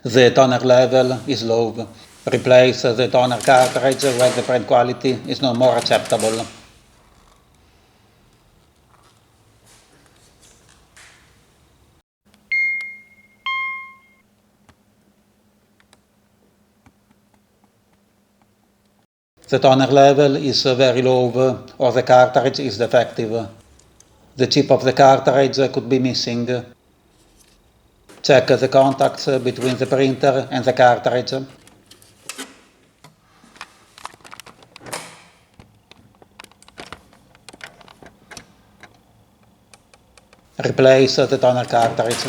The toner level is low. Replace the toner cartridge when the print quality is no more acceptable. The toner level is very low or the cartridge is defective. The chip of the cartridge could be missing. Check the contacts between the printer and the cartridge. Replace the toner cartridge.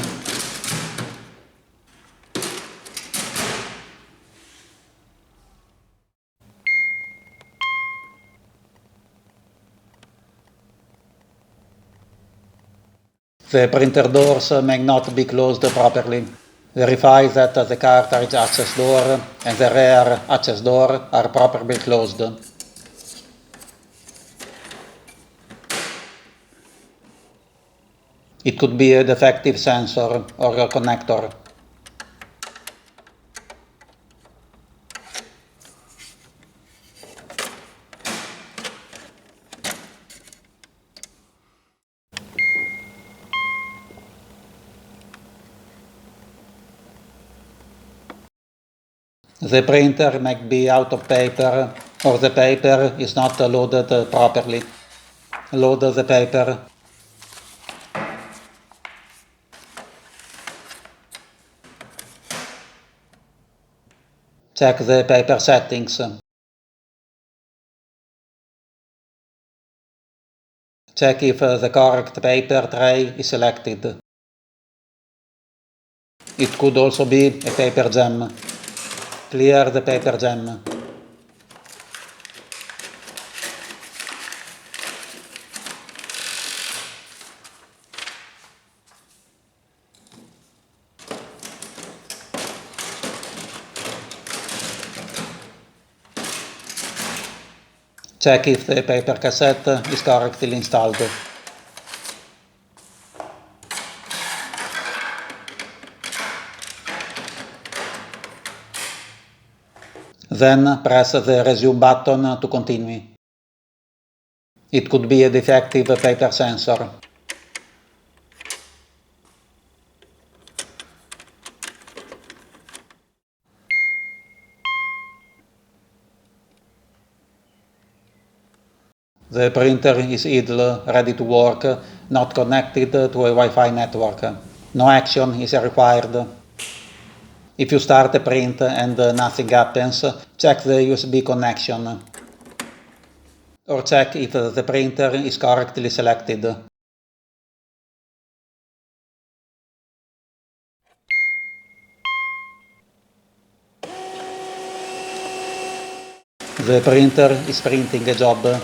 The printer doors may not be closed properly. Verify that the cartridge access door and the rear access door are properly closed. It could be a defective sensor or a connector. The printer might be out of paper or the paper is not loaded properly. Load the paper. Check the paper settings. Check if the correct paper tray is selected. It could also be a paper jam. Clear the paper jam. Check if the paper cassette is correctly installed. Then press the resume button to continue. It could be a defective paper sensor. The printer is idle, ready to work, not connected to a Wi-Fi network. No action is required. If you start a print and nothing happens, check the USB connection. Or check if the printer is correctly selected. The printer is printing a job.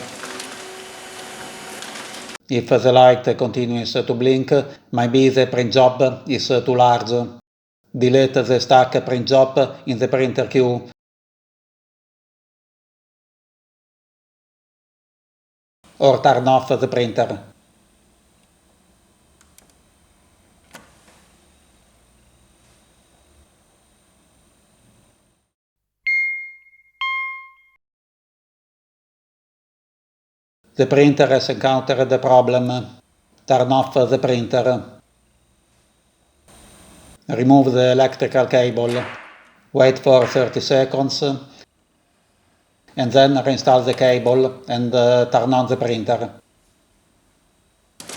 If the light continues to blink, maybe the print job is too large. Delete the stuck print job in the printer queue. Or turn off the printer. The printer has encountered a problem. Turn off the printer. Remove the electrical cable. Wait for 30 seconds. And then reinstall the cable and turn on the printer.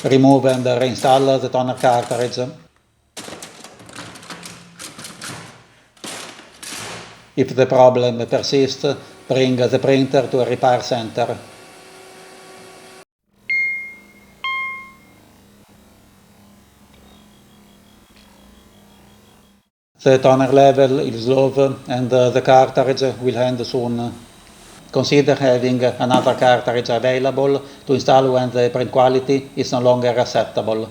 Remove and reinstall the toner cartridge. If the problem persists, bring the printer to a repair center. The toner level is low and the cartridge will end soon. Consider having another cartridge available to install when the print quality is no longer acceptable.